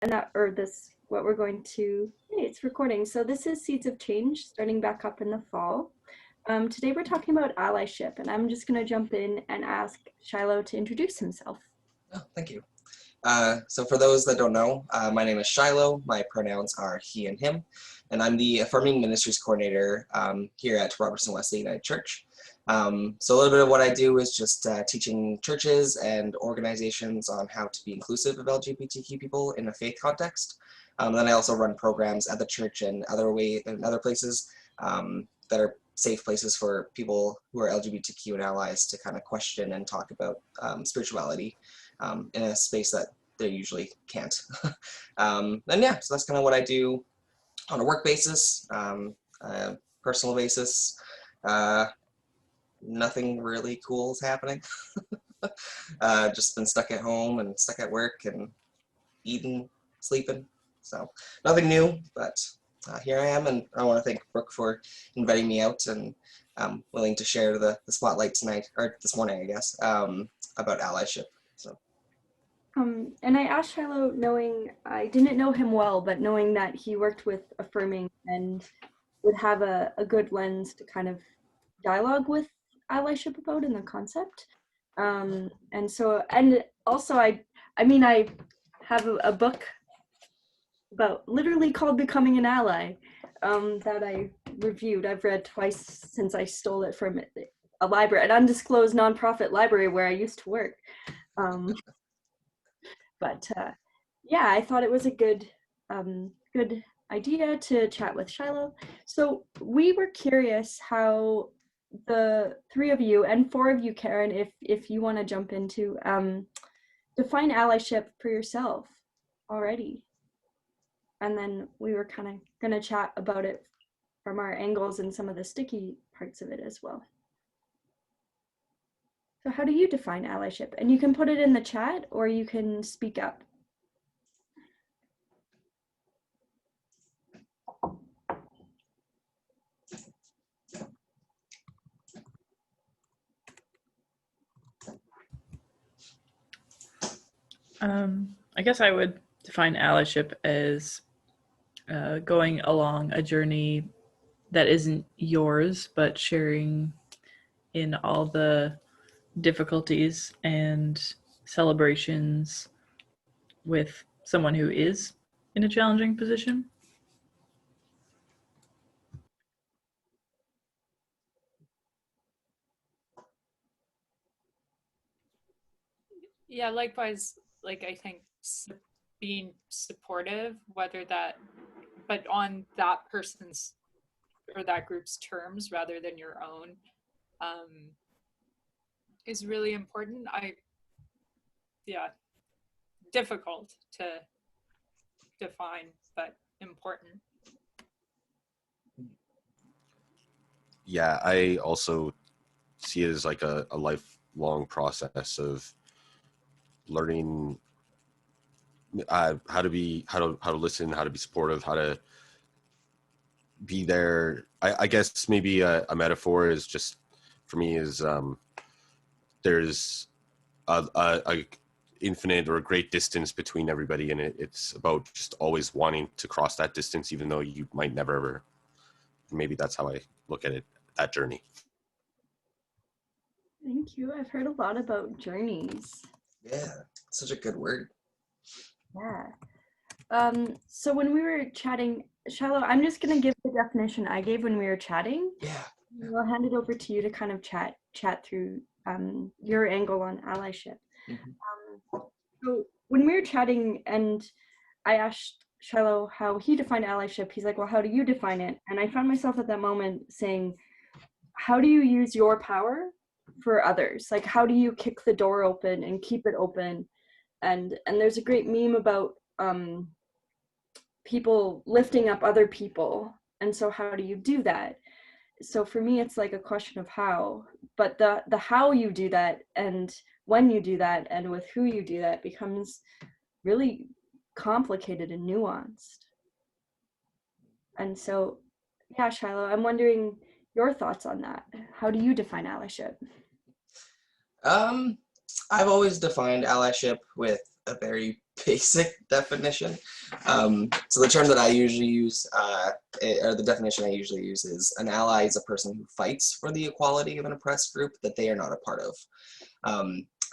and that, or this, what we're going to, hey, it's recording. So this is Seeds of Change, starting back up in the fall. Today we're talking about allyship, and I'm just going to jump in and ask Shiloh to introduce himself. Oh, thank you. So for those that don't know, my name is Shiloh. My pronouns are he and him, and I'm the Affirming Ministries Coordinator here at Robertson Wesley United Church. So a little bit of what I do is just teaching churches and organizations on how to be inclusive of LGBTQ people in a faith context. Then I also run programs at the church and other places that are safe places for people who are LGBTQ and allies to kind of question and talk about spirituality in a space that they usually can't. And yeah, so that's kind of what I do on a work basis, personal basis. Nothing really cool is happening. Just been stuck at home and stuck at work and eating, sleeping. So nothing new, but here I am, and I want to thank Brooke for inviting me out, and I'm willing to share the spotlight tonight, or this morning, I guess, about allyship. So. And I asked Shiloh, knowing I didn't know him well, but knowing that he worked with Affirming and would have a good lens to kind of dialogue with allyship about in the concept. And also I have a book about literally called Becoming an Ally that I reviewed. I've read twice since I stole it from a library, an undisclosed nonprofit library where I used to work. But yeah, I thought it was a good idea to chat with Shiloh. So we were curious how the three of you, and four of you, Karen, if you want to jump into, define allyship for yourself already. And then we were kind of going to chat about it from our angles and some of the sticky parts of it as well. So how do you define allyship? And you can put it in the chat or you can speak up. I guess I would define allyship as going along a journey that isn't yours, but sharing in all the difficulties and celebrations with someone who is in a challenging position. Yeah, likewise, like I think being supportive, but on that person's or that group's terms rather than your own, is really important. Difficult to define, but important. Yeah, I also see it as like a lifelong process of learning how to listen, how to be supportive, how to be there. I guess maybe a metaphor is just for me is there's a infinite or a great distance between everybody, and it's about just always wanting to cross that distance, even though you might never ever. Maybe that's how I look at it, that journey. Thank you. I've heard a lot about journeys. Yeah, such a good word. Yeah. So when we were chatting, Shiloh, I'm just going to give the definition I gave when we were chatting. Yeah. I'll hand it over to you to kind of chat through your angle on allyship. Mm-hmm. So when we were chatting and I asked Shiloh how he defined allyship, he's like, well, how do you define it? And I found myself at that moment saying, how do you use your power for others? Like, how do you kick the door open and keep it open? And there's a great meme about people lifting up other people. And so how do you do that? So for me, it's like a question of how, but the how you do that and when you do that and with who you do that becomes really complicated and nuanced. And so, yeah, Shiloh, I'm wondering your thoughts on that. How do you define allyship? I've always defined allyship with a very basic definition. So the term that I usually use, or the definition I usually use, is an ally is a person who fights for the equality of an oppressed group that they are not a part of.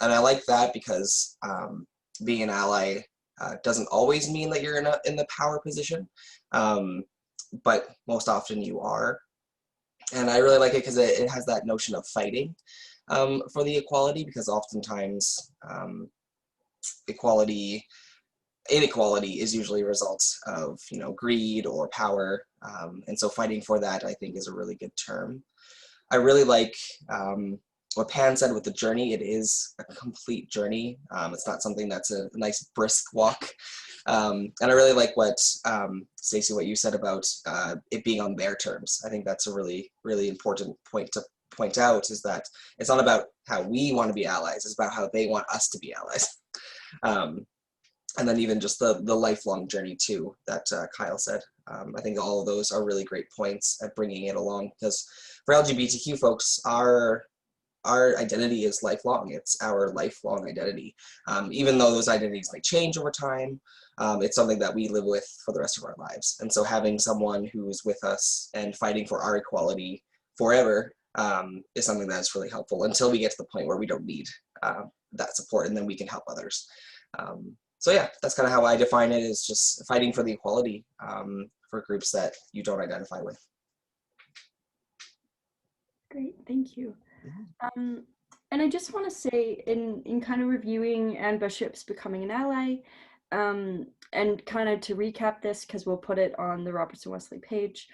And I like that because being an ally doesn't always mean that you're in the power position, but most often you are. And I really like it because it has that notion of fighting for the equality, because oftentimes inequality is usually a result of, you know, greed or power, and so fighting for that, I think, is a really good term. I really like what Pan said with the journey. It is a complete journey. It's not something that's a nice brisk walk. And I really like what, Stacey, what you said about it being on their terms. I think that's a really, really important point to point out, is that it's not about how we want to be allies, it's about how they want us to be allies. And then even just the lifelong journey too, that Kyle said. I think all of those are really great points at bringing it along, because for LGBTQ folks, our identity is lifelong. It's our lifelong identity. Even though those identities may change over time, it's something that we live with for the rest of our lives. And so having someone who's with us and fighting for our equality forever is something that's really helpful, until we get to the point where we don't need that support, and then we can help others. So yeah, that's kind of how I define it, is just fighting for the equality for groups that you don't identify with. Great, thank you. And I just want to say, in kind of reviewing Anne Bishop's Becoming an Ally, and kind of to recap this, because we'll put it on the Robertson Wesley page,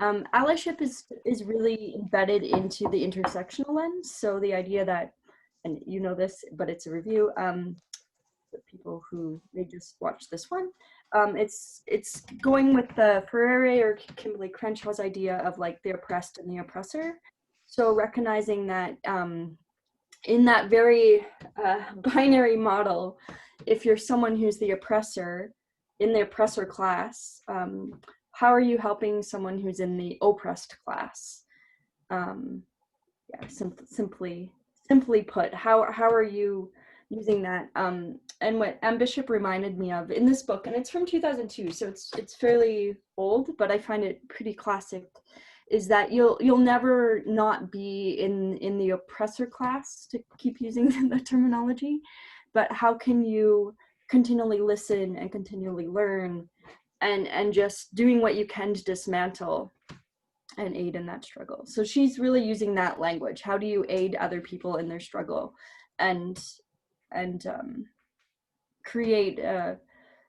allyship is really embedded into the intersectional lens. So the idea that, and you know this, but it's a review, for people who may just watch this one, it's going with the Freire or Kimberly Crenshaw's idea of like the oppressed and the oppressor. So recognizing that in that very binary model, if you're someone who's the oppressor in the oppressor class, how are you helping someone who's in the oppressed class? Yeah, simply put, how are you using that? And what Anne Bishop reminded me of in this book, and it's from 2002, so it's fairly old, but I find it pretty classic, is that you'll never not be in the oppressor class, to keep using the terminology, but how can you continually listen and continually learn, and just doing what you can to dismantle and aid in that struggle. So she's really using that language. How do you aid other people in their struggle, and create a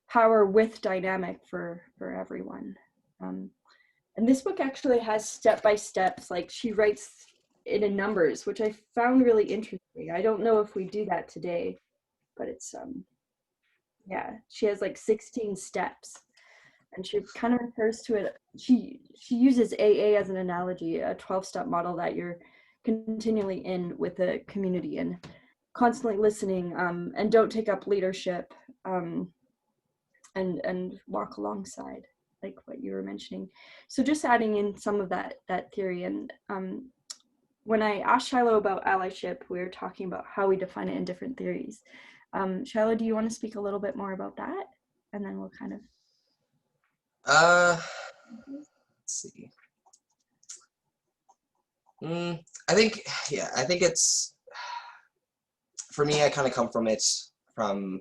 power with dynamic for everyone. And this book actually has step-by-steps, like she writes it in numbers, which I found really interesting. I don't know if we do that today, but it's, yeah, she has like 16 steps, and she kind of refers to it, she uses AA as an analogy, a 12-step model that you're continually in with the community and constantly listening, and don't take up leadership, and walk alongside, like what you were mentioning. So just adding in some of that theory. And when I asked Shiloh about allyship, we were talking about how we define it in different theories. Shiloh, do you want to speak a little bit more about that? And then we'll kind of... Let's see. I think it's, for me, I kind of come from it from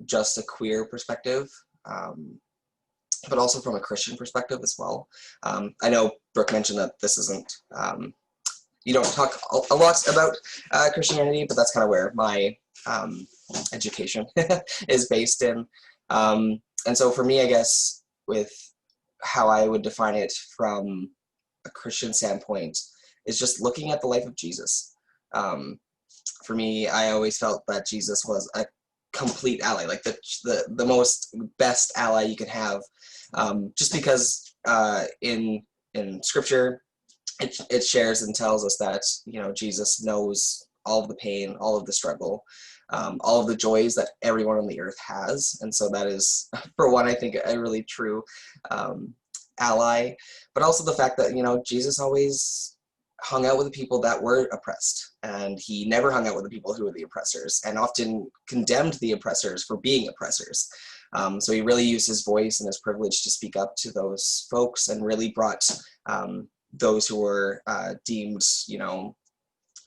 just a queer perspective, but also from a Christian perspective as well. I know Brooke mentioned that this isn't, you don't talk a lot about Christianity, but that's kind of where my education is based in. And so for me, I guess, with how I would define it from a Christian standpoint, is just looking at the life of Jesus. For me, I always felt that Jesus was a complete ally, like the most best ally you could have, just because in Scripture it shares and tells us that, you know, Jesus knows all of the pain, all of the struggle, all of the joys that everyone on the earth has, and so that is, for one, I think, a really true ally, but also the fact that, you know, Jesus always hung out with the people that were oppressed, and he never hung out with the people who were the oppressors, and often condemned the oppressors for being oppressors. So he really used his voice and his privilege to speak up to those folks, and really brought those who were deemed,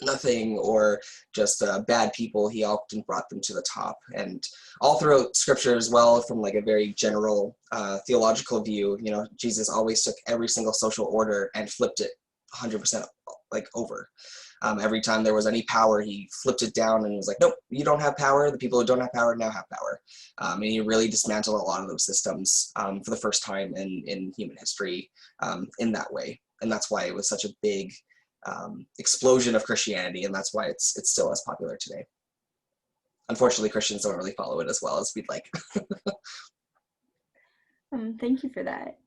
nothing or just bad people. He often brought them to the top. And all throughout scripture as well, from like a very general theological view, Jesus always took every single social order and flipped it 100% like over. Every time there was any power, he flipped it down and was like, nope, you don't have power. The people who don't have power now have power. And he really dismantled a lot of those systems for the first time in human history in that way. And that's why it was such a big explosion of Christianity, and that's why it's still as popular today. Unfortunately, Christians don't really follow it as well as we'd like. Thank you for that.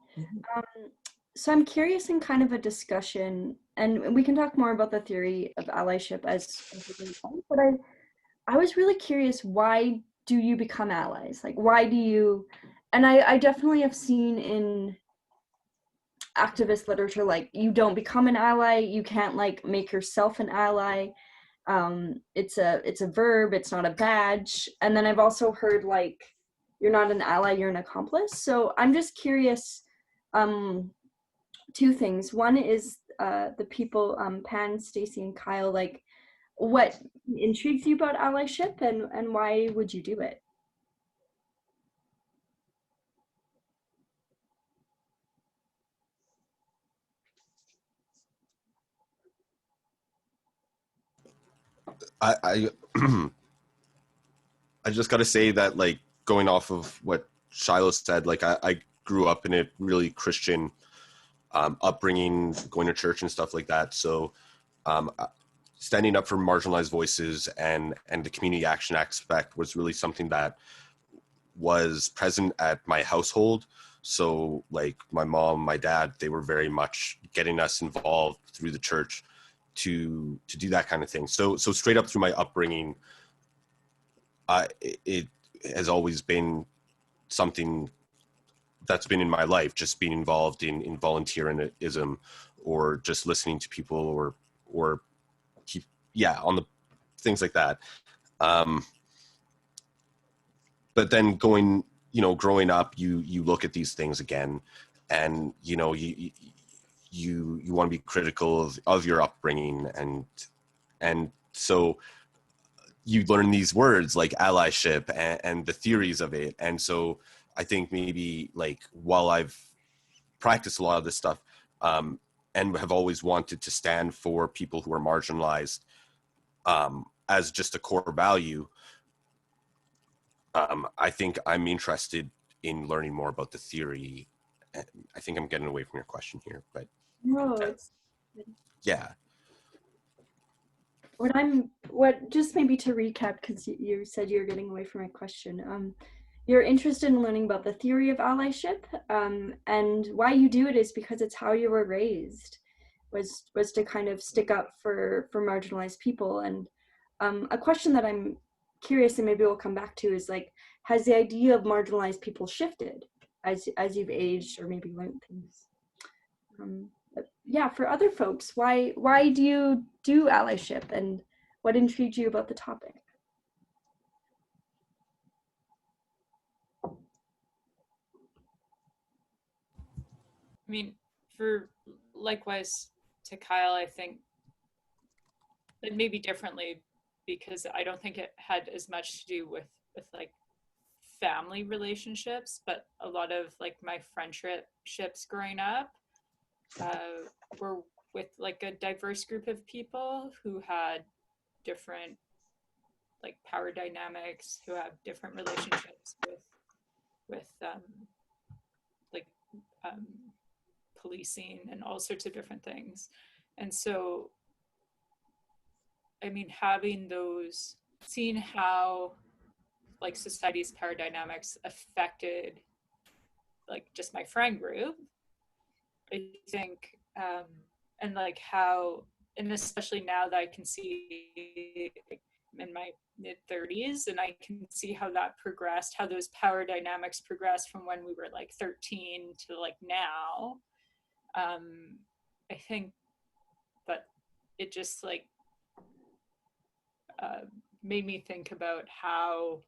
So I'm curious in kind of a discussion, and we can talk more about the theory of allyship as we go on, but I was really curious, why do you become allies? Like, why do you, and I definitely have seen in activist literature, like, you don't become an ally, you can't like make yourself an ally. It's a verb, it's not a badge. And then I've also heard like, you're not an ally, you're an accomplice. So I'm just curious, two things. One is the people, Pan, Stacy, and Kyle, like, what intrigues you about allyship, and why would you do it? I I just got to say that, like, going off of what Shiloh said, like, I grew up in a really Christian upbringing, going to church and stuff like that. So standing up for marginalized voices and the community action aspect was really something that was present at my household. So like my mom, my dad, they were very much getting us involved through the church to do that kind of thing. So straight up through my upbringing, it has always been something that's been in my life, just being involved in volunteerism, or just listening to people, or keep, on the things like that. But then growing up, you look at these things again, and you want to be critical of your upbringing, and so you learn these words like allyship and the theories of it. And so I think maybe, like, while I've practiced a lot of this stuff, and have always wanted to stand for people who are marginalized as just a core value, I think I'm interested in learning more about the theory. I think I'm getting away from your question here, but No, it's yeah. What just maybe to recap, because you said you're getting away from my question. You're interested in learning about the theory of allyship, and why you do it is because it's how you were raised, was to kind of stick up for marginalized people. And a question that I'm curious, and maybe we'll come back to, is like, has the idea of marginalized people shifted as you've aged or maybe learned things? Yeah, for other folks, why do you do allyship, and what intrigued you about the topic? I mean, for likewise to Kyle, I think it may be differently, because I don't think it had as much to do with like family relationships, but a lot of like my friendships growing up were with like a diverse group of people who had different like power dynamics, who have different relationships with like policing and all sorts of different things. And so, I mean, having those, seeing how like society's power dynamics affected like just my friend group, I think, and like how, and especially now that I can see in my mid 30s, and I can see how that progressed, how those power dynamics progressed from when we were like 13 to like now. I think that it just like made me think about how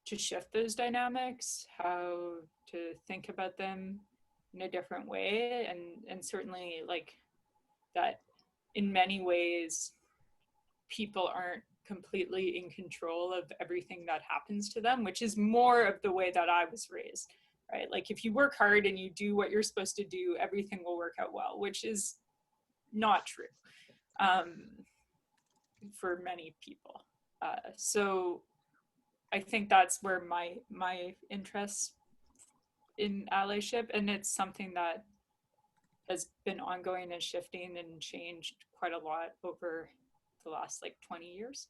to shift those dynamics, how to think about them in a different way, and certainly like that in many ways people aren't completely in control of everything that happens to them, which is more of the way that I was raised, right? Like if you work hard and you do what you're supposed to do, everything will work out well, which is not true for many people. So I think that's where my interest in allyship, and it's something that has been ongoing and shifting and changed quite a lot over the last like 20 years.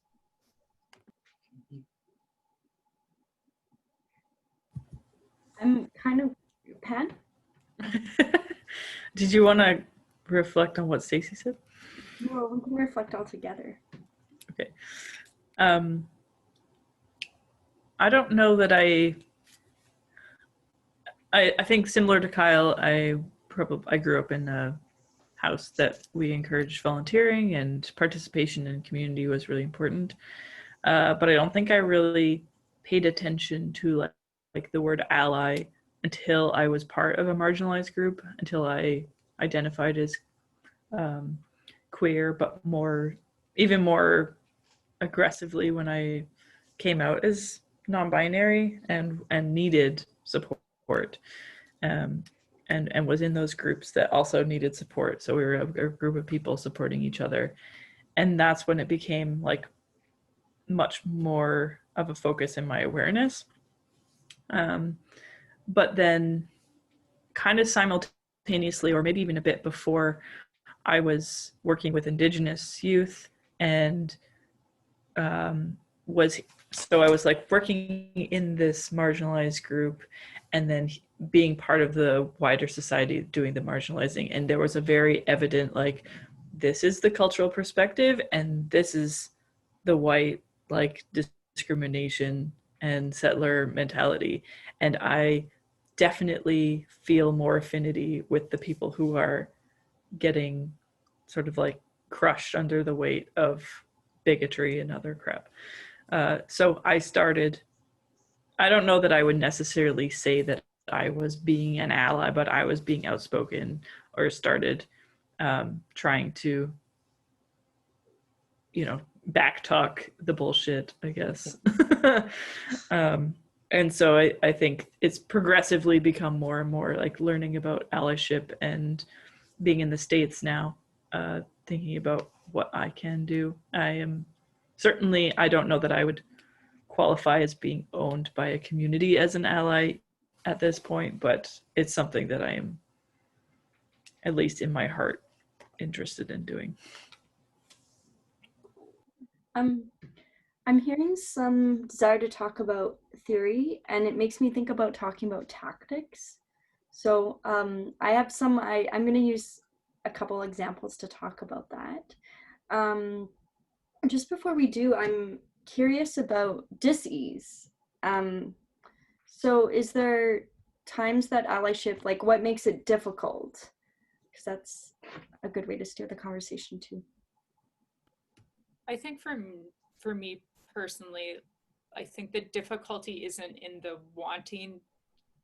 I'm kind of Pan. Did you want to reflect on what Stacey said? Well, we can reflect all together. Okay. I don't know that I think similar to Kyle, I grew up in a house that we encouraged volunteering, and participation in community was really important. But I don't think I really paid attention to like the word ally until I was part of a marginalized group, until I identified as queer, but even more aggressively when I came out as non-binary and needed support, and was in those groups that also needed support. So we were a group of people supporting each other, and that's when it became like much more of a focus in my awareness. But then kind of simultaneously, or maybe even a bit before, I was working with Indigenous youth, and I was like working in this marginalized group and then being part of the wider society doing the marginalizing. And there was a very evident, like, this is the cultural perspective and this is the white, like, discrimination and settler mentality. And I definitely feel more affinity with the people who are getting sort of like crushed under the weight of bigotry and other crap. So I don't know that I would necessarily say that I was being an ally, but I was being outspoken, or started trying to, backtalk the bullshit, I guess. And so I think it's progressively become more and more like learning about allyship and being in the States now, thinking about what I can do. I don't know that I would qualify as being owned by a community as an ally at this point, but it's something that I am, at least in my heart, interested in doing. I'm hearing some desire to talk about theory, and it makes me think about talking about tactics. So I have I'm going to use a couple examples to talk about that. Just before we do, I'm curious about dis-ease. So is there times that allyship, like what makes it difficult? Because that's a good way to steer the conversation too. I think for me personally, I think the difficulty isn't in the wanting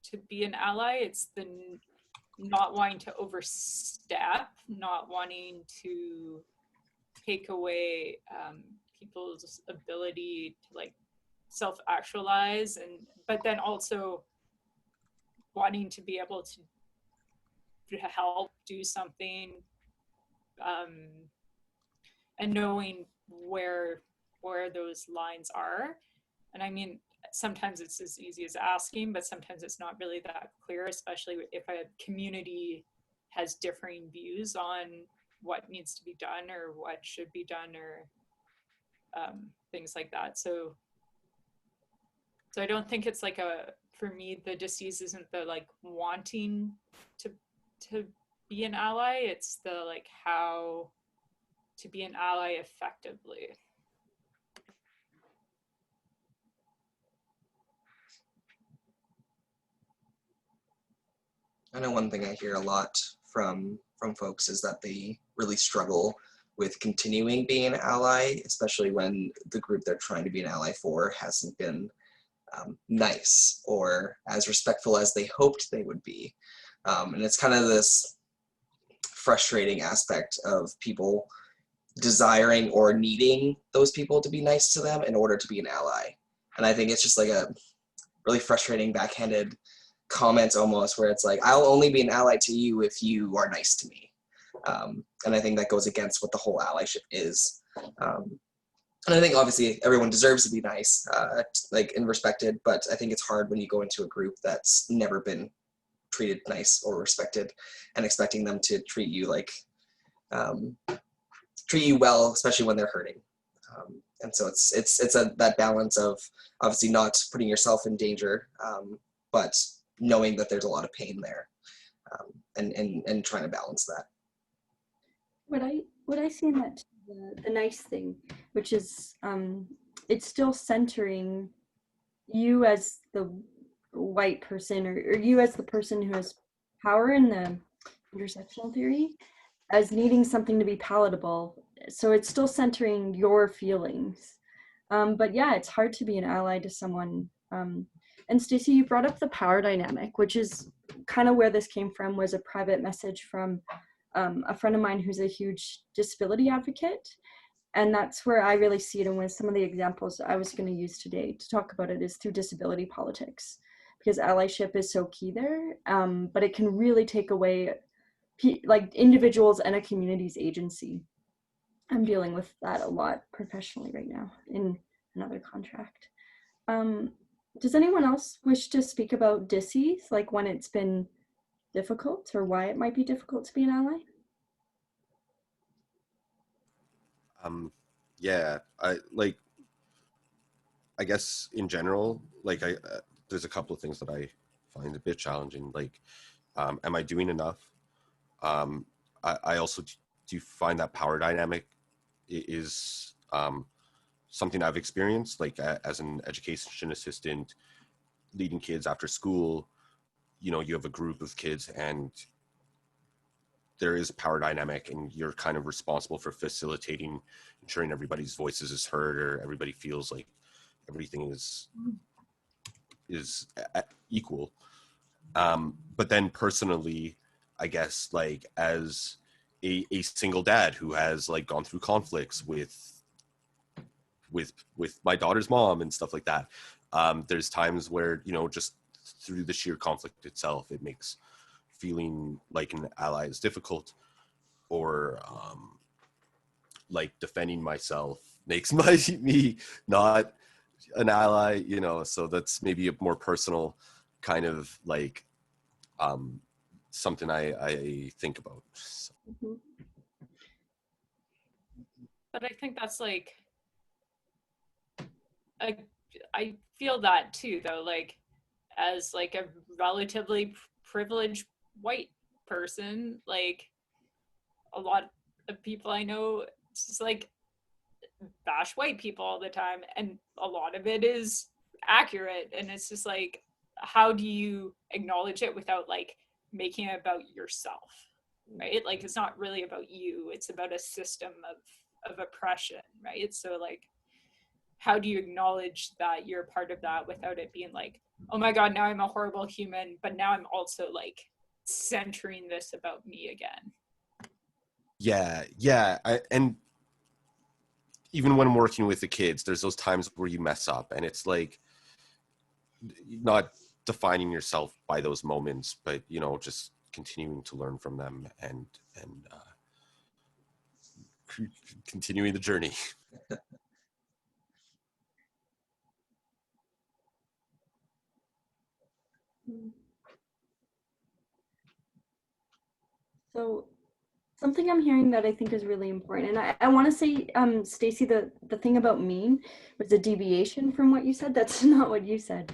to be an ally, it's the not wanting to overstep, not wanting to take away people's ability to like self-actualize, but then also wanting to be able to help do something, and knowing where those lines are. And I mean, sometimes it's as easy as asking, but sometimes it's not really that clear, especially if a community has differing views on what needs to be done or what should be done, or things like that. So I don't think it's like for me, the disease isn't the like wanting to be an ally, it's the like how to be an ally effectively. I know one thing I hear a lot from folks is that they really struggle with continuing being an ally, especially when the group they're trying to be an ally for hasn't been nice or as respectful as they hoped they would be. And it's kind of this frustrating aspect of people desiring or needing those people to be nice to them in order to be an ally. And I think it's just like a really frustrating backhanded comment almost, where it's like, I'll only be an ally to you if you are nice to me. And I think that goes against what the whole allyship is. And I think obviously everyone deserves to be nice, like and respected, but I think it's hard when you go into a group that's never been treated nice or respected and expecting them to treat you like, treat you well, especially when they're hurting. And so it's that balance of obviously not putting yourself in danger, but knowing that there's a lot of pain there, and trying to balance that. What I see in that, the nice thing, which is it's still centering you as the white person, or you as the person who has power in the intersectional theory, as needing something to be palatable. So it's still centering your feelings. But yeah, it's hard to be an ally to someone. And Stacey, you brought up the power dynamic, which is kind of where this came from, was a private message from a friend of mine who's a huge disability advocate. And that's where I really see it. And with some of the examples I was going to use today to talk about it is through disability politics, because allyship is so key there. But it can really take away like individuals and a community's agency. I'm dealing with that a lot professionally right now in another contract. Does anyone else wish to speak about dissies, like when it's been difficult or why it might be difficult to be an ally? Yeah, I guess in general, like there's a couple of things that I find a bit challenging. Like, am I doing enough? I also do find that power dynamic is something I've experienced, like as an education assistant, leading kids after school. You know, you have a group of kids and there is a power dynamic, and you're kind of responsible for facilitating, ensuring everybody's voices is heard, or everybody feels like everything is equal. But then personally, I guess, like as a single dad who has like gone through conflicts with my daughter's mom and stuff like that, there's times where, you know, just through the sheer conflict itself, it makes feeling like an ally is difficult, or like defending myself makes me not an ally, you know. So that's maybe a more personal kind of like something I think about. So. Mm-hmm. But I think that's like, I feel that too, though, like as like a relatively privileged white person, like a lot of people I know just like bash white people all the time, and a lot of it is accurate, and it's just like, how do you acknowledge it without like making it about yourself, right? Like it's not really about you, it's about a system of oppression, right? So like, how do you acknowledge that you're part of that without it being like, oh my god, now I'm a horrible human, but now I'm also like centering this about me again. Yeah. And even when working with the kids, there's those times where you mess up, and it's like not defining yourself by those moments, but, you know, just continuing to learn from them and continuing the journey. So something I'm hearing that I think is really important, and I want to say, Stacey, the thing about mean was a deviation from what you said. That's not what you said.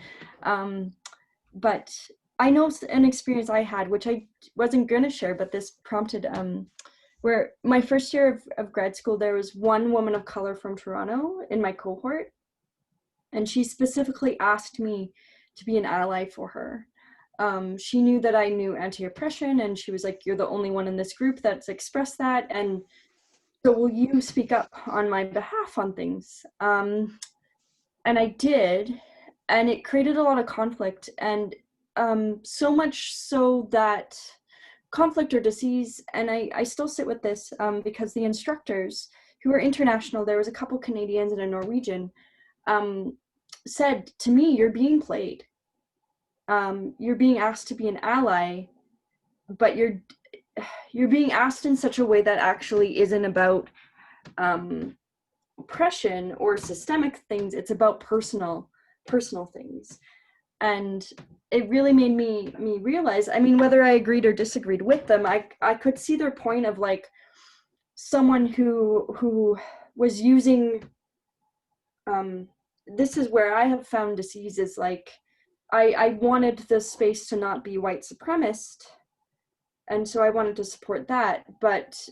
But I know an experience I had, which I wasn't going to share, but this prompted, where my first year of grad school, there was one woman of color from Toronto in my cohort, and she specifically asked me to be an ally for her. She knew that I knew anti-oppression, and she was like, you're the only one in this group that's expressed that. And so will you speak up on my behalf on things? And I did, and it created a lot of conflict, and so much so that conflict or disease, and I still sit with this because the instructors who were international, there was a couple Canadians and a Norwegian, said to me, you're being played. You're being asked to be an ally, but you're being asked in such a way that actually isn't about oppression or systemic things. It's about personal things. And it really made me realize, I mean, whether I agreed or disagreed with them, I could see their point of like someone who was using, this is where I have found disease is like, I wanted the space to not be white supremacist, and so I wanted to support that. But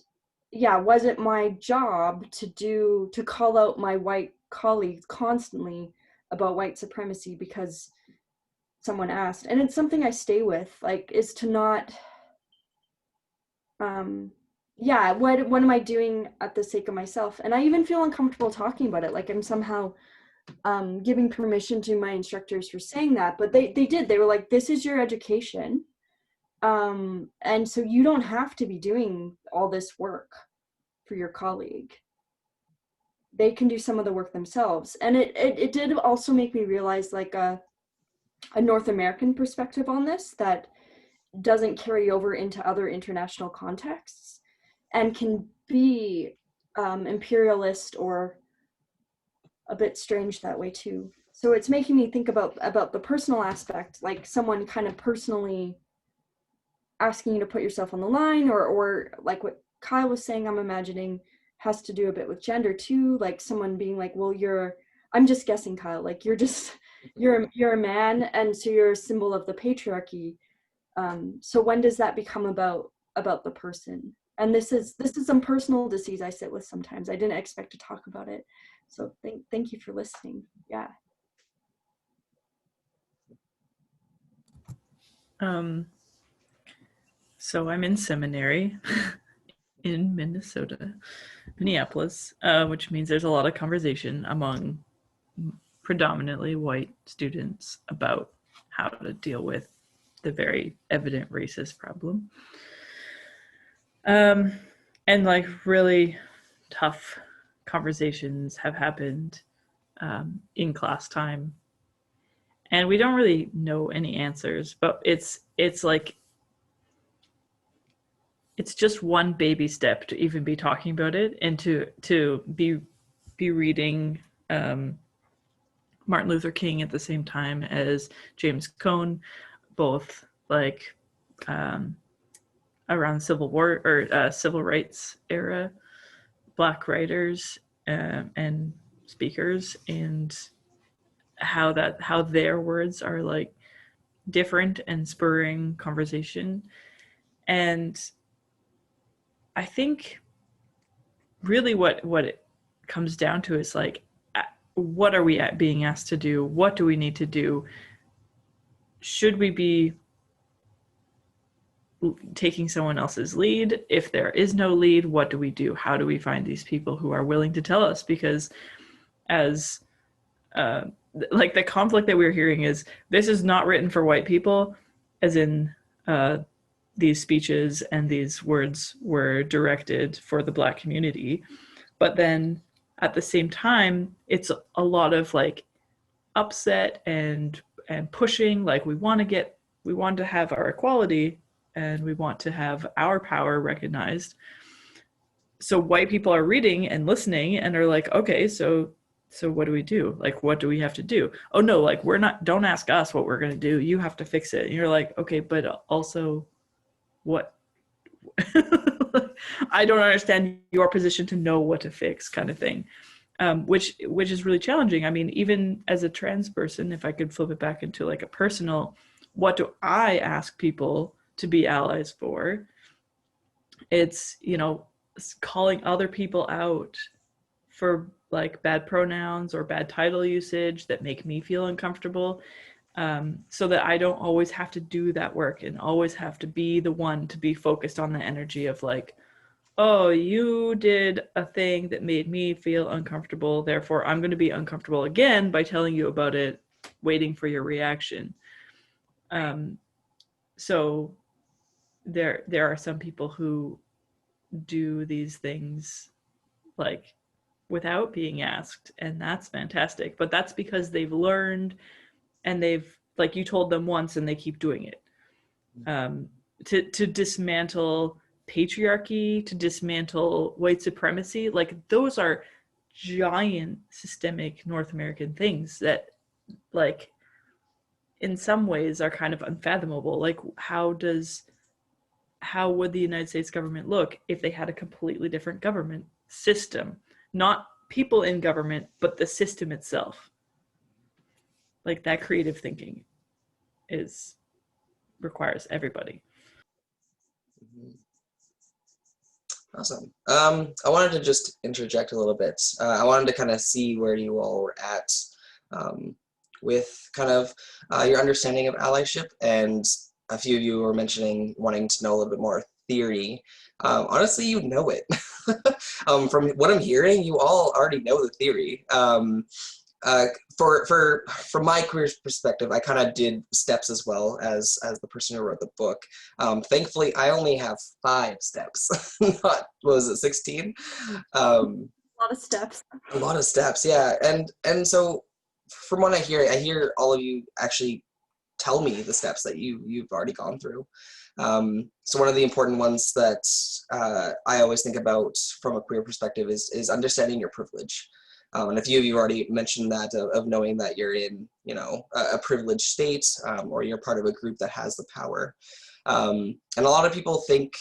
yeah, was it my job to call out my white colleagues constantly about white supremacy because someone asked? And it's something I stay with, like, is to not, yeah, what am I doing at the sake of myself? And I even feel uncomfortable talking about it, like I'm somehow giving permission to my instructors for saying that, but they did. They were like, this is your education, and so you don't have to be doing all this work for your colleague. They can do some of the work themselves. And it did also make me realize like a North American perspective on this that doesn't carry over into other international contexts and can be imperialist or a bit strange that way too. So it's making me think about the personal aspect, like someone kind of personally asking you to put yourself on the line, or like what Kyle was saying, I'm imagining has to do a bit with gender too, like someone being like, well, I'm just guessing, Kyle, like you're a man, and so you're a symbol of the patriarchy. So when does that become about the person? And this is some personal disease I sit with sometimes. I didn't expect to talk about it. So thank you for listening. Yeah. So I'm in seminary in Minneapolis, which means there's a lot of conversation among predominantly white students about how to deal with the very evident racist problem. And like really tough conversations have happened in class time, and we don't really know any answers, but it's like it's just one baby step to even be talking about it, and to be reading Martin Luther King at the same time as James Cone, both like around Civil War or civil rights era Black writers and speakers, and how their words are like different and spurring conversation. And I think really what it comes down to is like, what are we being asked to do? What do we need to do? Should we be taking someone else's lead? If there is no lead, what do we do? How do we find these people who are willing to tell us? Because as like the conflict that we're hearing is, this is not written for white people, as in these speeches and these words were directed for the Black community. But then at the same time, it's a lot of like upset and pushing, like we want to have our equality and we want to have our power recognized. So white people are reading and listening and are like, okay, so what do we do? Like, what do we have to do? Oh no, like don't ask us what we're going to do. You have to fix it. And you're like, okay, but also what? I don't understand your position to know what to fix, kind of thing. Which is really challenging. I mean, even as a trans person, if I could flip it back into like a personal, what do I ask people to be allies for? It's, calling other people out for like bad pronouns or bad title usage that make me feel uncomfortable, so that I don't always have to do that work and always have to be the one to be focused on the energy of like, oh, you did a thing that made me feel uncomfortable, therefore I'm going to be uncomfortable again by telling you about it, waiting for your reaction. So there are some people who do these things like without being asked, and that's fantastic. But that's because they've learned, and they've, like, you told them once and they keep doing it. To dismantle patriarchy, to dismantle white supremacy, like those are giant systemic North American things that, like, in some ways are kind of unfathomable. Like, how would the United States government look if they had a completely different government system? Not people in government, but the system itself. Like, that creative thinking requires everybody. Awesome. I wanted to just interject a little bit. I wanted to kind of see where you all were at with kind of your understanding of allyship, and a few of you were mentioning wanting to know a little bit more theory. Honestly, you know it. From what I'm hearing, you all already know the theory. From my career perspective, I kind of did steps as well as the person who wrote the book. Thankfully, I only have 5 steps, not, what was it, 16? A lot of steps. A lot of steps, yeah. And so from what I hear all of you actually tell me the steps that you've already gone through. So one of the important ones that I always think about from a career perspective is understanding your privilege. And a few of you already mentioned that of knowing that you're in, you know, a privileged state, or you're part of a group that has the power. And a lot of people think,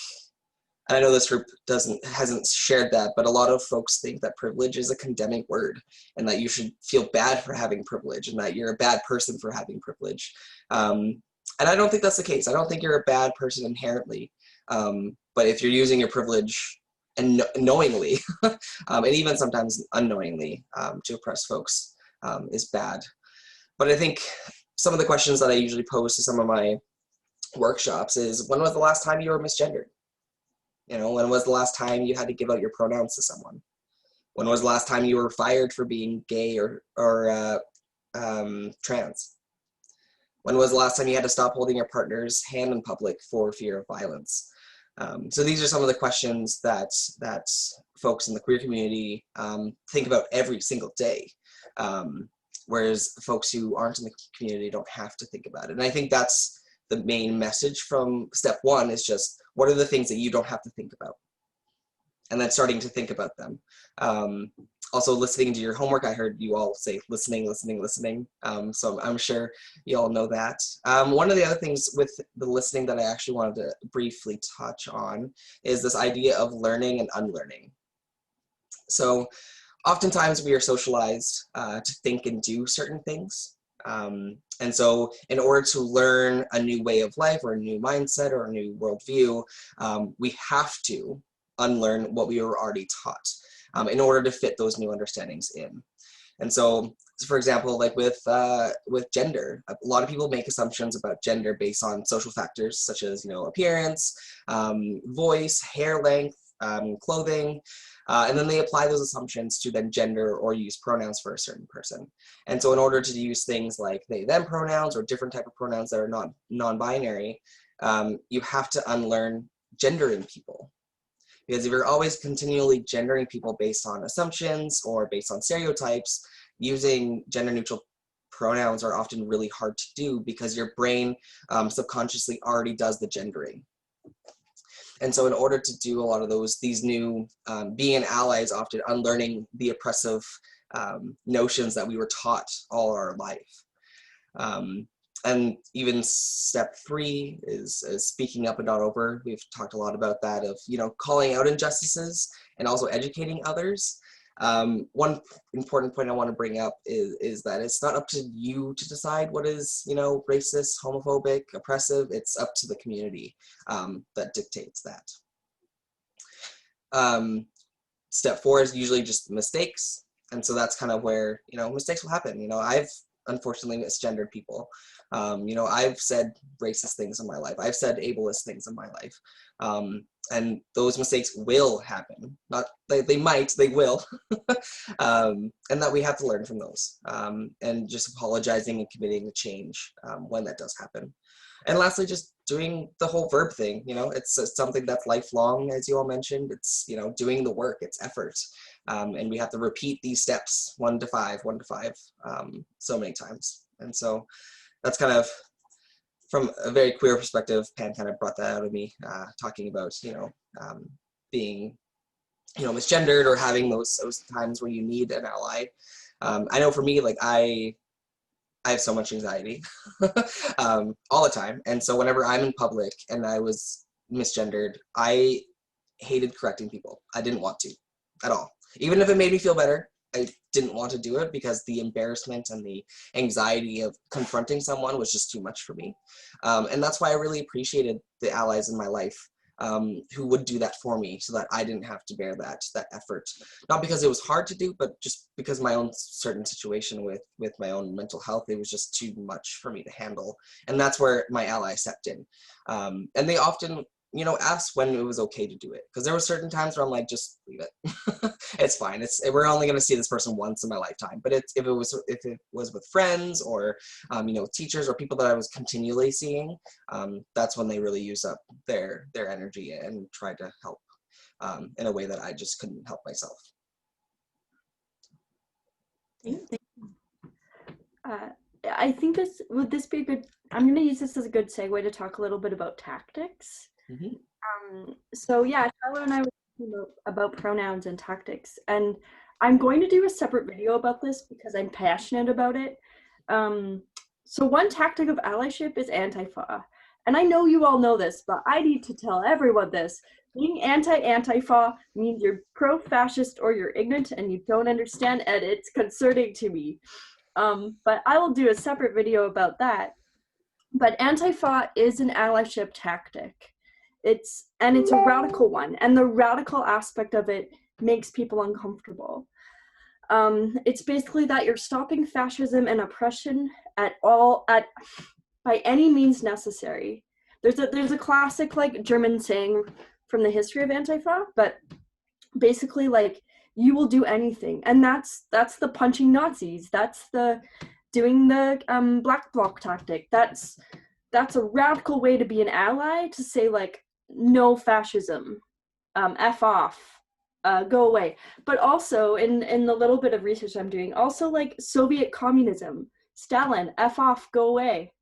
and I know this group hasn't shared that, but a lot of folks think that privilege is a condemning word, and that you should feel bad for having privilege, and that you're a bad person for having privilege. And I don't think that's the case. I don't think you're a bad person inherently. But if you're using your privilege and knowingly, and even sometimes unknowingly, to oppress folks, is bad. But I think some of the questions that I usually pose to some of my workshops is, when was the last time you were misgendered? You know, when was the last time you had to give out your pronouns to someone? When was the last time you were fired for being gay or trans? When was the last time you had to stop holding your partner's hand in public for fear of violence? So these are some of the questions that folks in the queer community think about every single day, whereas folks who aren't in the community don't have to think about it. And I think that's the main message from step 1, is just, what are the things that you don't have to think about? And then starting to think about them. Also, listening to your homework, I heard you all say listening, listening, listening. So I'm sure you all know that. One of the other things with the listening that I actually wanted to briefly touch on is this idea of learning and unlearning. So oftentimes we are socialized to think and do certain things. And so in order to learn a new way of life, or a new mindset, or a new worldview, we have to unlearn what we were already taught, in order to fit those new understandings in. And so, for example, like with gender, a lot of people make assumptions about gender based on social factors such as, you know, appearance, voice, hair length, clothing, and then they apply those assumptions to then gender or use pronouns for a certain person. And so in order to use things like they, them pronouns, or different type of pronouns that are not non-binary, you have to unlearn gendering people. Because if you're always continually gendering people based on assumptions or based on stereotypes, using gender-neutral pronouns are often really hard to do, because your brain subconsciously already does the gendering. And so in order to do a lot of these new, being an ally is often unlearning the oppressive notions that we were taught all our life. And even step 3 is speaking up and not over. We've talked a lot about that, of, you know, calling out injustices and also educating others. One important point I want to bring up is that it's not up to you to decide what is, you know, racist, homophobic, oppressive. It's up to the community that dictates that. Step 4 is usually just mistakes. And so that's kind of where, you know, mistakes will happen. You know, I've unfortunately misgendered people. I've said racist things in my life. I've said ableist things in my life. And those mistakes will happen. Not they might, they will. And that we have to learn from those. And just apologizing and committing to change when that does happen. And lastly, just doing the whole verb thing. It's something that's lifelong, as you all mentioned. It's, doing the work, it's effort. And we have to repeat these steps 1 to 5, 1 to 5, so many times. And so that's kind of, from a very queer perspective, Pan kind of brought that out of me, talking about, being, misgendered or having those times where you need an ally. I know for me, like I have so much anxiety all the time. And so whenever I'm in public and I was misgendered, I hated correcting people. I didn't want to at all. Even if it made me feel better, I didn't want to do it because the embarrassment and the anxiety of confronting someone was just too much for me. And that's why I really appreciated the allies in my life who would do that for me so that I didn't have to bear that effort. Not because it was hard to do, but just because my own certain situation with my own mental health, it was just too much for me to handle. And that's where my ally stepped in. And they often, asked when it was okay to do it. Because there were certain times where I'm like, just leave it. It's fine. We're only going to see this person once in my lifetime. But if it was with friends or, teachers or people that I was continually seeing, that's when they really used up their energy and tried to help in a way that I just couldn't help myself. I think would this be a good, I'm going to use this as a good segue to talk a little bit about tactics. Mm-hmm. So yeah, Shiloh and I were talking about pronouns and tactics, and I'm going to do a separate video about this because I'm passionate about it. So one tactic of allyship is anti-fa. And I know you all know this, but I need to tell everyone this. Being anti-fa means you're pro-fascist or you're ignorant and you don't understand, and it's concerning to me. But I will do a separate video about that. But anti-fa is an allyship tactic. It's a radical one, and the radical aspect of it makes people uncomfortable. It's basically that you're stopping fascism and oppression by any means necessary. There's a classic like German saying from the history of anti-fa, but basically like you will do anything, and that's the punching Nazis. That's the doing the black bloc tactic. That's a radical way to be an ally, to say like no fascism, F off, go away. But also in the little bit of research I'm doing, also like Soviet communism, Stalin, F off, go away.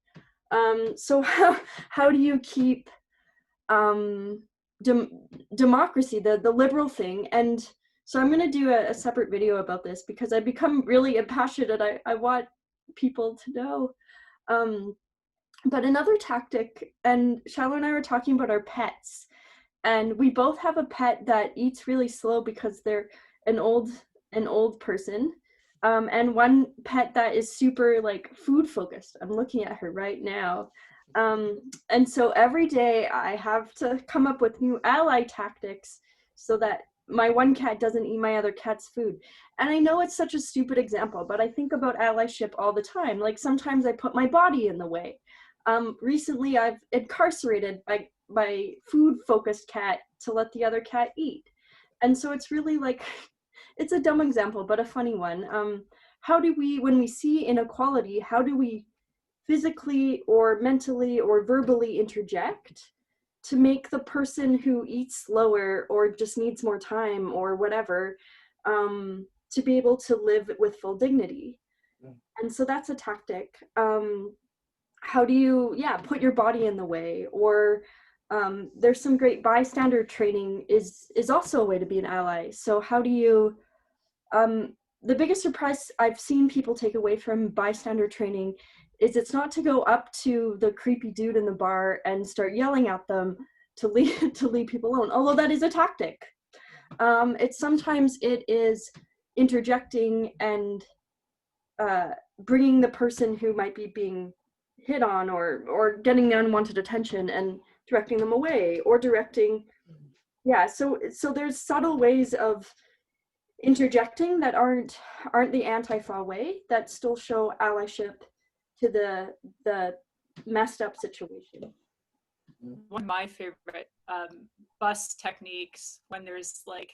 So how do you keep democracy, the liberal thing? And so I'm going to do a separate video about this because I become really passionate. I want people to know. But another tactic, and Shiloh and I were talking about our pets, and we both have a pet that eats really slow because they're an old person, and one pet that is super like food focused. I'm looking at her right now, and so every day I have to come up with new ally tactics so that my one cat doesn't eat my other cat's food. And I know it's such a stupid example, but I think about allyship all the time. Like sometimes I put my body in the way. Recently I've incarcerated my food-focused cat to let the other cat eat. And so it's really like, it's a dumb example, but a funny one. How do we, when we see inequality, how do we physically or mentally or verbally interject to make the person who eats slower or just needs more time or whatever, to be able to live with full dignity? And so that's a tactic. How do you, put your body in the way? Or there's some great bystander training is also a way to be an ally. So how do you, the biggest surprise I've seen people take away from bystander training is it's not to go up to the creepy dude in the bar and start yelling at them to leave people alone, although that is a tactic. Sometimes it is interjecting and bringing the person who might be being hit on or getting unwanted attention and directing them away, or directing, so there's subtle ways of interjecting that aren't the anti-fa way, that still show allyship to the messed up situation. One of my favorite bus techniques, when there's like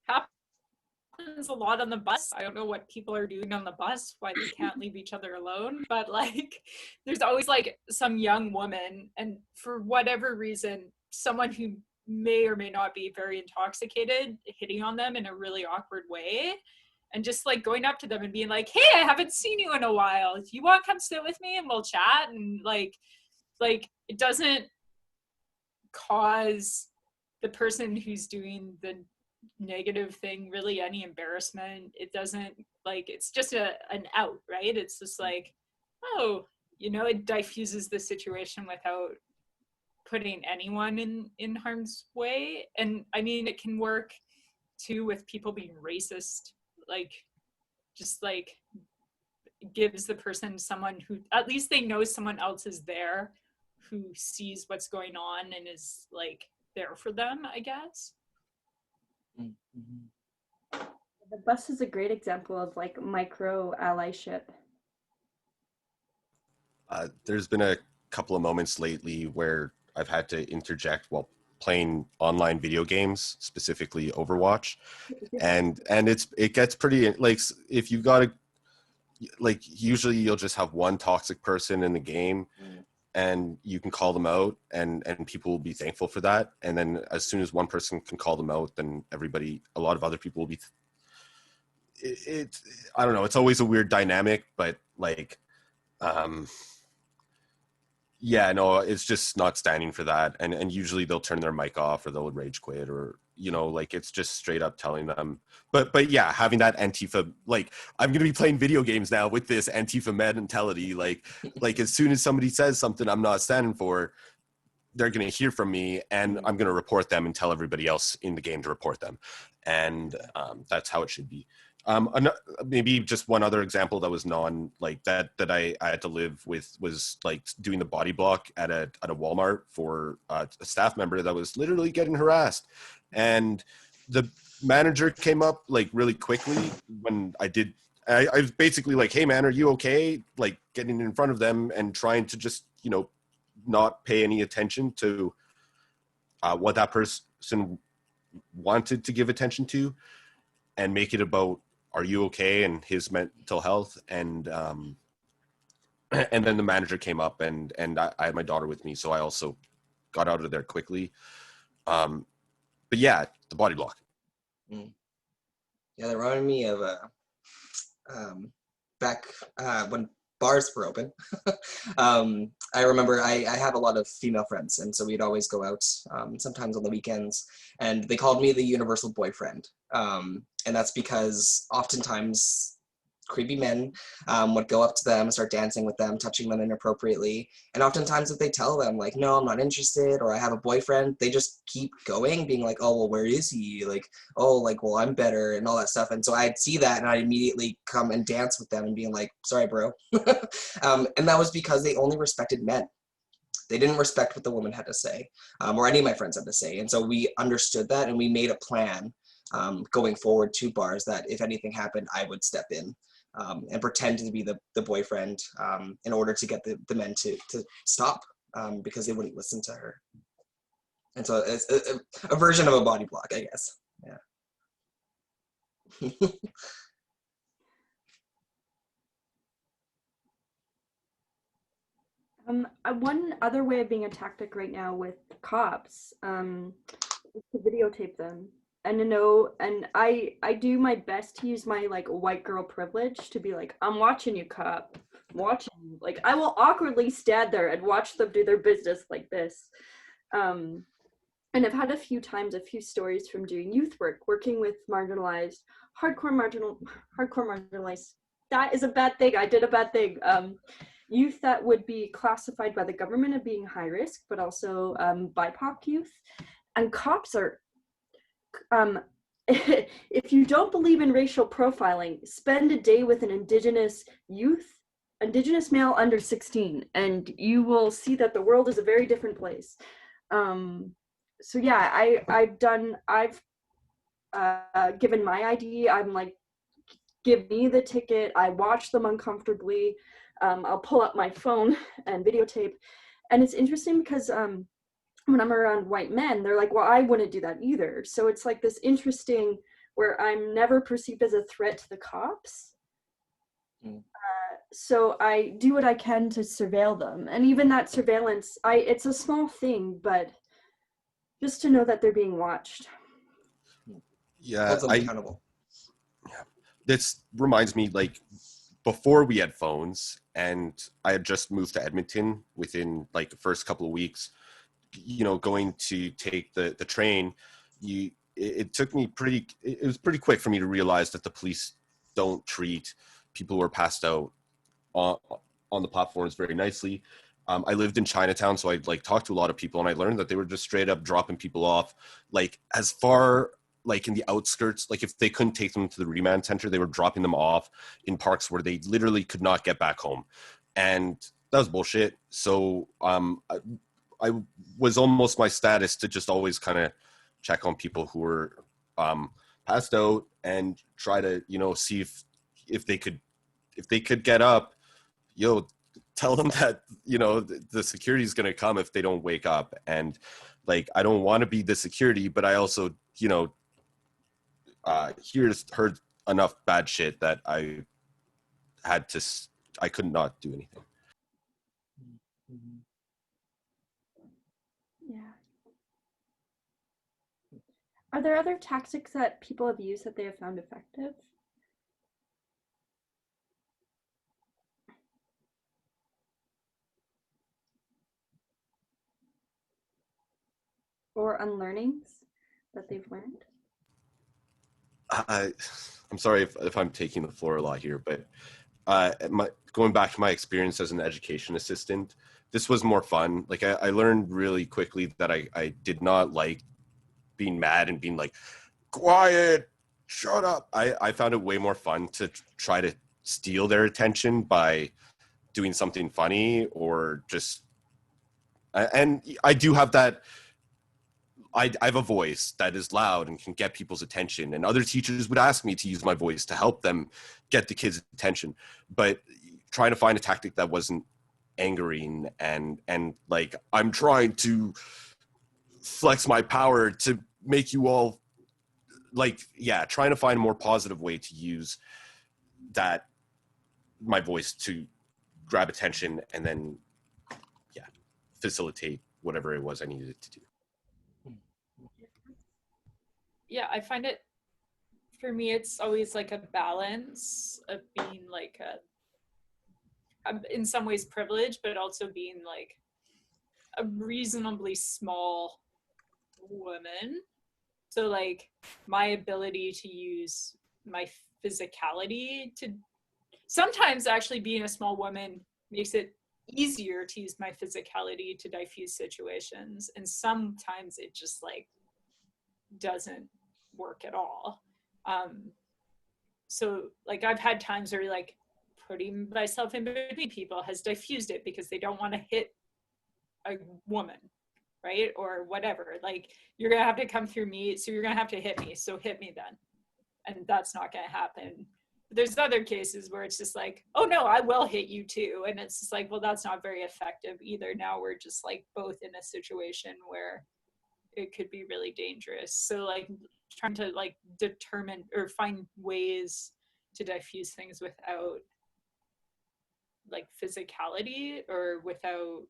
happens a lot on the bus. I don't know what people are doing on the bus, why they can't leave each other alone, but like there's always like some young woman, and for whatever reason, someone who may or may not be very intoxicated hitting on them in a really awkward way, and just like going up to them and being like, hey, I haven't seen you in a while, do you want to come sit with me and we'll chat? And like it doesn't cause the person who's doing the negative thing really any embarrassment. It doesn't, like, it's just an out, right? It's just like, oh, you know, it diffuses the situation without putting anyone in harm's way. And I mean, it can work too with people being racist, like just like gives the person someone who at least they know someone else is there who sees what's going on and is like there for them, I guess. Mm-hmm. The bus is a great example of like micro allyship. There's been a couple of moments lately where I've had to interject while playing online video games, specifically Overwatch, and it gets pretty, like, if you got to, like, usually you'll just have one toxic person in the game, and you can call them out, and people will be thankful for that. And then as soon as one person can call them out, then a lot of other people will be. I don't know. It's always a weird dynamic, but like, yeah, no, it's just not standing for that. And usually they'll turn their mic off or they'll rage quit, or, you know, like, it's just straight up telling them. But yeah, having that Antifa, like, I'm going to be playing video games now with this Antifa mentality. Like as soon as somebody says something I'm not standing for, they're going to hear from me, and I'm going to report them and tell everybody else in the game to report them. And that's how it should be. Maybe just one other example that was that I had to live with was like doing the body block at a Walmart for a staff member that was literally getting harassed, and the manager came up like really quickly when I was basically like, hey man, are you okay? Like, getting in front of them and trying to just, you know, not pay any attention to what that person wanted to give attention to, and make it about, are you okay, and his mental health. And then the manager came up, and I had my daughter with me, so I also got out of there quickly. But yeah, the body block. Yeah, that reminded me of back when bars were open. I remember I have a lot of female friends, and so we'd always go out, sometimes on the weekends, and they called me the universal boyfriend. And that's because oftentimes creepy men would go up to them, start dancing with them, touching them inappropriately. And oftentimes if they tell them like, no, I'm not interested, or I have a boyfriend, they just keep going, being like, oh, well, where is he? Like, oh, like, well, I'm better, and all that stuff. And so I'd see that, and I'd immediately come and dance with them and being like, sorry, bro. And that was because they only respected men. They didn't respect what the woman had to say, or any of my friends had to say. And so we understood that, and we made a plan going forward to bars that if anything happened, I would step in and pretend to be the boyfriend in order to get the men to stop, because they wouldn't listen to her. And so it's a version of a body block, I guess. Yeah. One other way of being a tactic right now with cops is to videotape them. And to know, and I do my best to use my like white girl privilege to be like, I'm watching you, cop. I'm watching you. Like, I will awkwardly stand there and watch them do their business like this. And I've had a few stories from doing youth work, working with marginalized, hardcore marginalized. That is a bad thing. I did a bad thing. Youth that would be classified by the government as being high risk, but also BIPOC youth. And cops are, if you don't believe in racial profiling, spend a day with an Indigenous male under 16, and you will see that the world is a very different place. So yeah, I've given my ID. I'm like, give me the ticket. I watch them uncomfortably. I'll pull up my phone and videotape. And it's interesting because when I'm around white men, they're like, well, I wouldn't do that either. So it's like this interesting where I'm never perceived as a threat to the cops. So I do what I can to surveil them. And even that surveillance, it's a small thing, but just to know that they're being watched. Yeah, Hold them accountable. This reminds me, like, before we had phones and I had just moved to Edmonton within like the first couple of weeks, you know, going to take the train, it took me it was pretty quick for me to realize that the police don't treat people who are passed out on the platforms very nicely. I lived in Chinatown, so I like talked to a lot of people, and I learned that they were just straight up dropping people off, like as far like in the outskirts. Like if they couldn't take them to the remand center, they were dropping them off in parks where they literally could not get back home, and that was bullshit. So I was almost my status to just always kind of check on people who were passed out and try to, you know, see if they could get up. Tell them that, you know, the security is going to come if they don't wake up. And like, I don't want to be the security, but I also, you know, heard enough bad shit that I could not do anything. Yeah. Are there other tactics that people have used that they have found effective? Or unlearnings that they've learned? I'm sorry if I'm taking the floor a lot here, but going back to my experience as an education assistant, this was more fun. Like I learned really quickly that I did not like being mad and being like, quiet, shut up. I found it way more fun to try to steal their attention by doing something funny or just, and I do have that. I have a voice that is loud and can get people's attention, and other teachers would ask me to use my voice to help them get the kids' attention. But trying to find a tactic that wasn't angering and like, I'm trying to flex my power to make you all like, yeah, trying to find a more positive way to use that, my voice, to grab attention and then, yeah, facilitate whatever it was I needed to do. Yeah, I find it, for me, it's always like a balance of being like in some ways privileged, but also being like a reasonably small woman. So like my ability to use my physicality to, sometimes actually being a small woman makes it easier to use my physicality to diffuse situations, and sometimes it just like doesn't work at all. So like I've had times where like putting myself in between people has diffused it because they don't want to hit a woman, right? Or whatever. Like, you're gonna have to come through me, so you're gonna have to hit me, so hit me then. And that's not gonna happen. But there's other cases where it's just like, oh no, I will hit you too. And it's just like, well, that's not very effective either. Now we're just like both in a situation where it could be really dangerous. So like trying to like determine or find ways to diffuse things without like physicality or without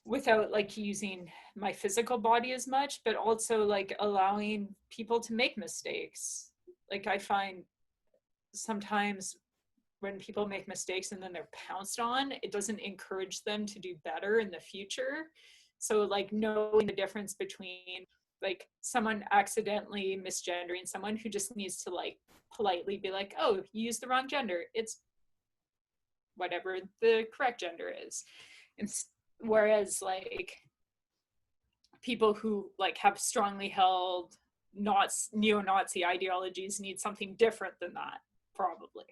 without like using my physical body as much, but also like allowing people to make mistakes. Like I find sometimes when people make mistakes and then they're pounced on, it doesn't encourage them to do better in the future. So like knowing the difference between like someone accidentally misgendering someone who just needs to like politely be like, oh, you used the wrong gender. It's whatever the correct gender is. And whereas like people who like have strongly held neo-Nazi ideologies need something different than that, probably.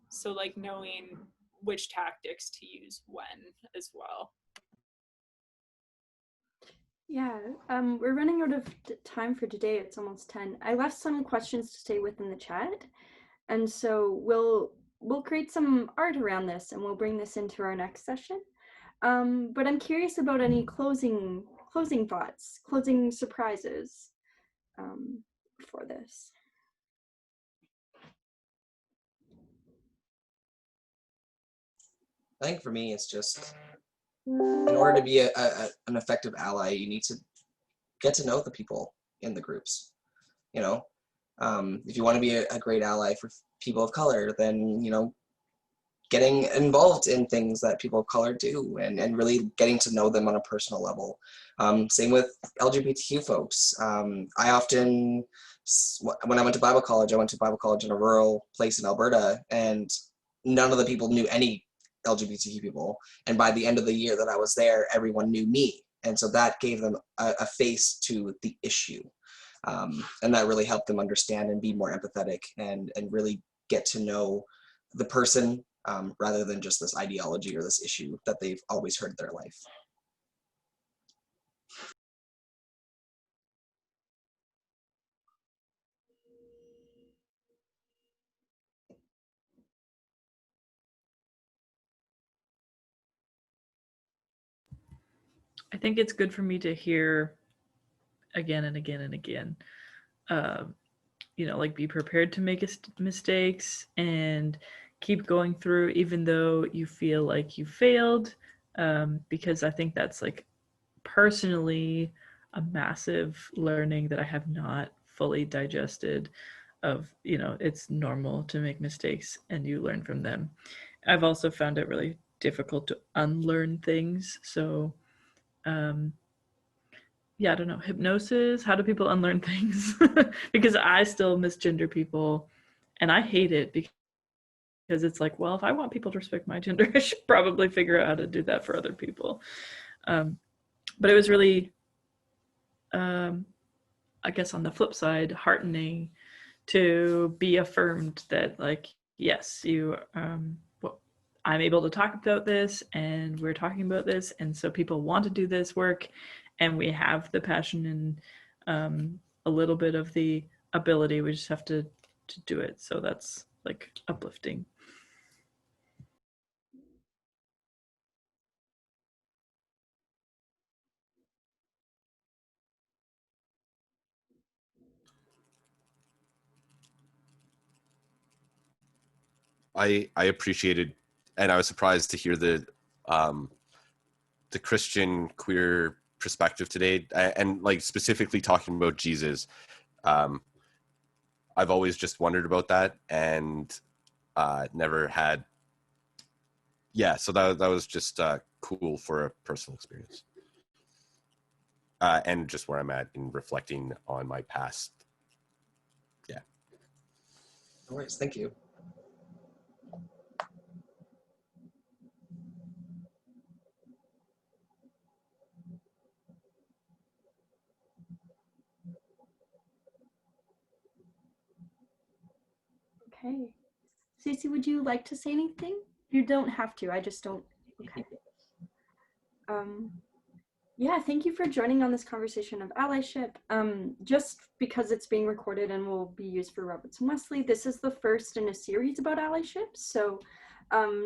So like knowing which tactics to use when as well. Yeah, we're running out of time for today. It's almost 10. I left some questions to stay within the chat. And so we'll create some art around this, and we'll bring this into our next session. But I'm curious about any closing thoughts, closing surprises for this. I think for me, it's just in order to be an effective ally, you need to get to know the people in the groups. You know, if you want to be a great ally for people of color, then, you know, getting involved in things that people of color do and really getting to know them on a personal level. Same with LGBTQ folks. I often, when I went to Bible college in a rural place in Alberta, and none of the people knew any LGBTQ people. And by the end of the year that I was there, everyone knew me. And so that gave them a face to the issue. And that really helped them understand and be more empathetic and really get to know the person rather than just this ideology or this issue that they've always heard in their life. I think it's good for me to hear again and again and again. You know, like, be prepared to make mistakes and keep going through even though you feel like you failed, because I think that's, like, personally a massive learning that I have not fully digested of, you know, it's normal to make mistakes and you learn from them. I've also found it really difficult to unlearn things. So yeah, I don't know, hypnosis, how do people unlearn things? Because I still misgender people and I hate it because it's like, well, if I want people to respect my gender, I should probably figure out how to do that for other people. But it was really, I guess on the flip side, heartening to be affirmed that, like, yes, you, I'm able to talk about this and we're talking about this. And so people want to do this work and we have the passion and a little bit of the ability. We just have to do it. So that's, like, uplifting. I appreciated, and I was surprised to hear the Christian queer perspective today, and, like, specifically talking about Jesus. I've always just wondered about that and never had. Yeah, so that was just cool for a personal experience, and just where I'm at in reflecting on my past. Yeah. No worries, thank you. Okay. Stacey, would you like to say anything? You don't have to. I just don't. Okay. Yeah, thank you for joining on this conversation of allyship. Just because it's being recorded and will be used for Robertson Wesley, this is the first in a series about allyship. So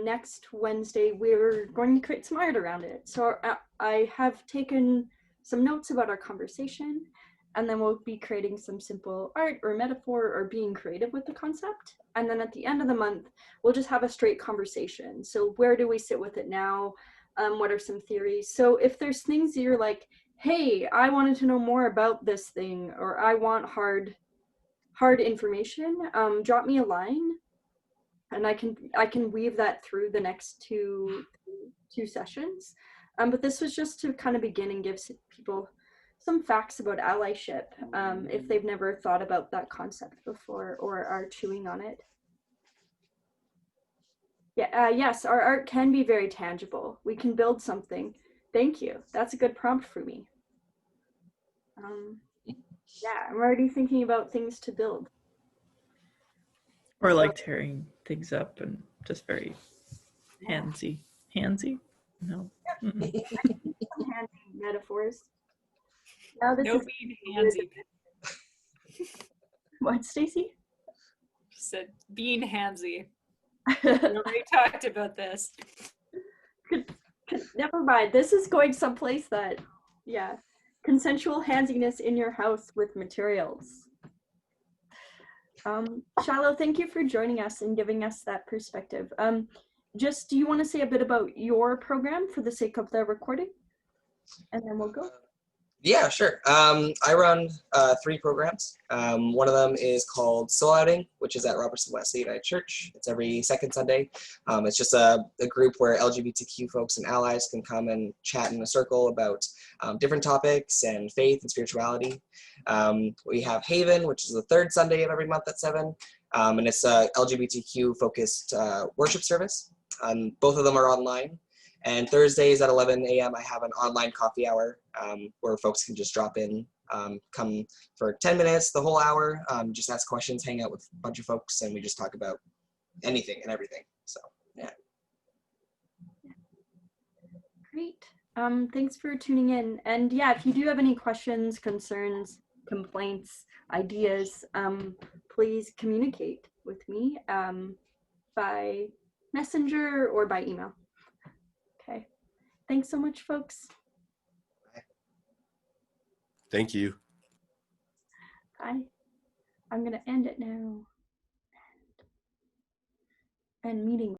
next Wednesday, we're going to create some art around it. So I have taken some notes about our conversation, and then we'll be creating some simple art or metaphor or being creative with the concept. And then at the end of the month, we'll just have a straight conversation. So where do we sit with it now? What are some theories? So if there's things that you're like, hey, I wanted to know more about this thing, or I want hard information, drop me a line, and I can weave that through the next two sessions. But this was just to kind of begin and give people some facts about allyship, if they've never thought about that concept before or are chewing on it. Yeah, yes, our art can be very tangible. We can build something. Thank you. That's a good prompt for me. Yeah, I'm already thinking about things to build. Or, like, tearing things up and just very handsy. Handsy? No. Some handy metaphors. Now this No is being handsy. what, Stacey? said being handsy. We already talked about this. Never mind. This is going someplace that, yeah. Consensual handsiness in your house with materials. Shiloh, thank you for joining us and giving us that perspective. Just, do you want to say a bit about your program for the sake of the recording? And then we'll go. Yeah, sure. I run 3 programs. One of them is called Soul Outing, which is at Robertson Wesley United Church. It's every second Sunday. It's just a group where LGBTQ folks and allies can come and chat in a circle about different topics and faith and spirituality. We have Haven, which is the 3rd Sunday of every month at 7, and it's a LGBTQ-focused worship service. Both of them are online. And Thursdays at 11 a.m. I have an online coffee hour where folks can just drop in, come for 10 minutes, the whole hour, just ask questions, hang out with a bunch of folks, and we just talk about anything and everything. So, yeah. Great. Thanks for tuning in. And yeah, if you do have any questions, concerns, complaints, ideas, please communicate with me by messenger or by email. Okay. Thanks so much, folks. Thank you. Bye. I'm going to end it now. And meeting.